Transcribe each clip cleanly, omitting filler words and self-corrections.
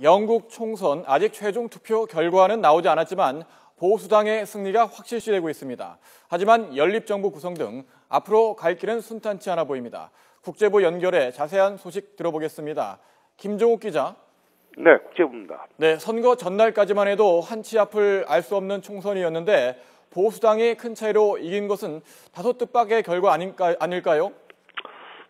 영국 총선 아직 최종 투표 결과는 나오지 않았지만 보수당의 승리가 확실시되고 있습니다. 하지만 연립정부 구성 등 앞으로 갈 길은 순탄치 않아 보입니다. 국제부 연결해 자세한 소식 들어보겠습니다. 김종욱 기자. 네, 국제부입니다. 네, 선거 전날까지만 해도 한치 앞을 알 수 없는 총선이었는데 보수당이 큰 차이로 이긴 것은 다소 뜻밖의 결과 아닐까요?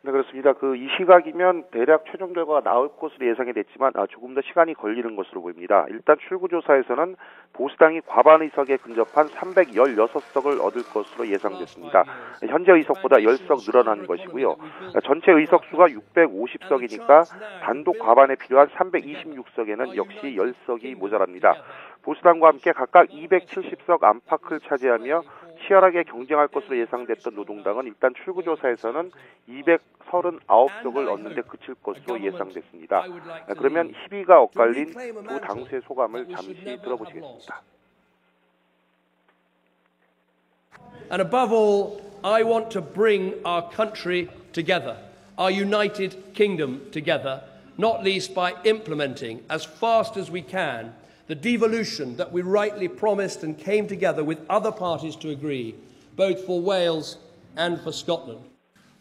네, 그렇습니다. 이 시각이면 대략 최종 결과가 나올 것으로 예상이 됐지만 조금 더 시간이 걸리는 것으로 보입니다. 일단 출구조사에서는 보수당이 과반 의석에 근접한 316석을 얻을 것으로 예상됐습니다. 현재 의석보다 10석 늘어난 것이고요. 전체 의석수가 650석이니까 단독 과반에 필요한 326석에는 역시 10석이 모자랍니다. 보수당과 함께 각각 270석 안팎을 차지하며 치열하게 경쟁할 것으로 예상됐던 노동당은 일단 출구조사에서는 239석을 얻는 데 그칠 것으로 예상됐습니다. 그러면 희비가 엇갈린 두 당수의 소감을 잠시 들어보시겠습니다. And above all, I want to bring our country together, our United Kingdom together, not least by implementing as fast as we can the devolution that we rightly promised and came together with other parties to agree, both for Wales and for Scotland.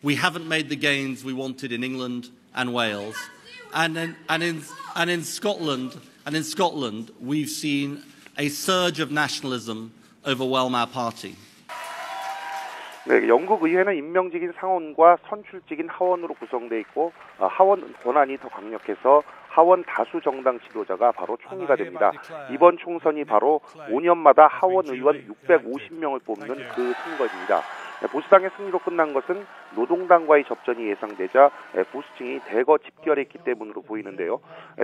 We haven't made the gains we wanted in England and Wales, and in Scotland, we've seen a surge of nationalism overwhelm our party. 네, 영국 의회는 임명직인 상원과 선출직인 하원으로 구성되어 있고 하원 권한이 더 강력해서 하원 다수 정당 지도자가 바로 총리가 됩니다. 이번 총선이 바로 5년마다 하원 의원 650명을 뽑는 그 선거입니다. 보수당의 승리로 끝난 것은 노동당과의 접전이 예상되자 보수층이 대거 집결했기 때문으로 보이는데요.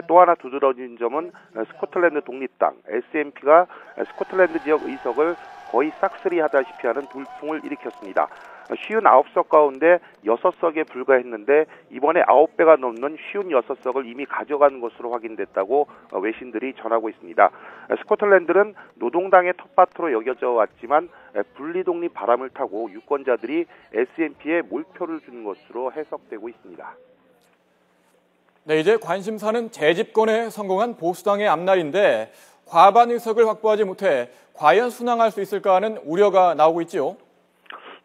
또 하나 두드러진 점은 스코틀랜드 독립당 SNP가 스코틀랜드 지역 의석을 거의 싹쓸이하다시피 하는 돌풍을 일으켰습니다. 59석 가운데 6석에 불과했는데 이번에 9배가 넘는 56석을 이미 가져간 것으로 확인됐다고 외신들이 전하고 있습니다. 스코틀랜드는 노동당의 텃밭으로 여겨져 왔지만 분리독립 바람을 타고 유권자들이 SNP에 몰표를 준 것으로 해석되고 있습니다. 네, 이제 관심사는 재집권에 성공한 보수당의 앞날인데 과반 의석을 확보하지 못해 과연 순항할 수 있을까 하는 우려가 나오고 있지요.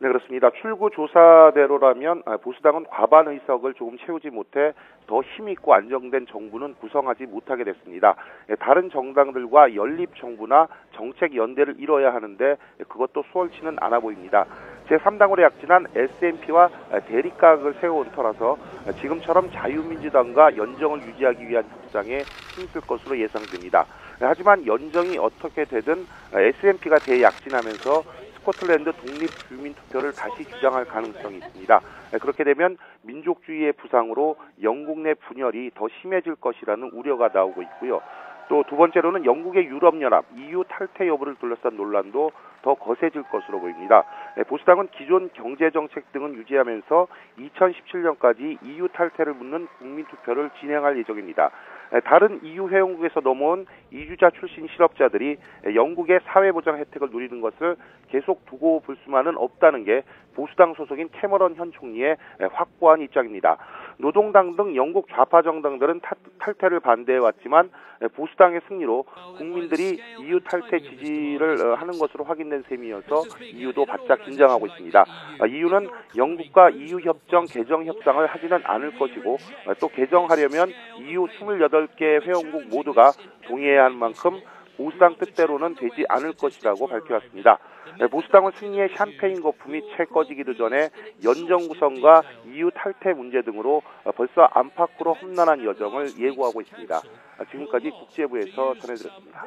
네, 그렇습니다. 출구 조사대로라면 보수당은 과반 의석을 조금 채우지 못해 더 힘있고 안정된 정부는 구성하지 못하게 됐습니다. 다른 정당들과 연립정부나 정책 연대를 이뤄야 하는데 그것도 수월치는 않아 보입니다. 제3당으로 약진한 SNP와 대립각을 세워온 터라서 지금처럼 자유민주당과 연정을 유지하기 위한 협상에 힘쓸 것으로 예상됩니다. 하지만 연정이 어떻게 되든 SNP가 대약진하면서 스코틀랜드 독립주민투표를 다시 주장할 가능성이 있습니다. 그렇게 되면 민족주의의 부상으로 영국 내 분열이 더 심해질 것이라는 우려가 나오고 있고요. 또 두 번째로는 영국의 유럽연합, EU 탈퇴 여부를 둘러싼 논란도 더 거세질 것으로 보입니다. 보수당은 기존 경제정책 등은 유지하면서 2017년까지 EU 탈퇴를 묻는 국민투표를 진행할 예정입니다. 다른 EU 회원국에서 넘어온 이주자 출신 실업자들이 영국의 사회보장 혜택을 누리는 것을 계속 두고 볼 수만은 없다는 게 보수당 소속인 캐머런 현 총리의 확고한 입장입니다. 노동당 등 영국 좌파 정당들은 탈퇴를 반대해왔지만 보수당의 승리로 국민들이 EU 탈퇴 지지를 하는 것으로 확인된 셈이어서 EU도 바짝 긴장하고 있습니다. EU는 영국과 EU 협정 개정 협상을 하지는 않을 것이고 또 개정하려면 EU 28개 회원국 모두가 동의해야 할 만큼 보수당 뜻대로는 되지 않을 것이라고 밝혀왔습니다. 보수당은 승리의 샴페인 거품이 채 꺼지기도 전에 연정 구성과 EU 탈퇴 문제 등으로 벌써 안팎으로 험난한 여정을 예고하고 있습니다. 지금까지 국제부에서 전해드렸습니다.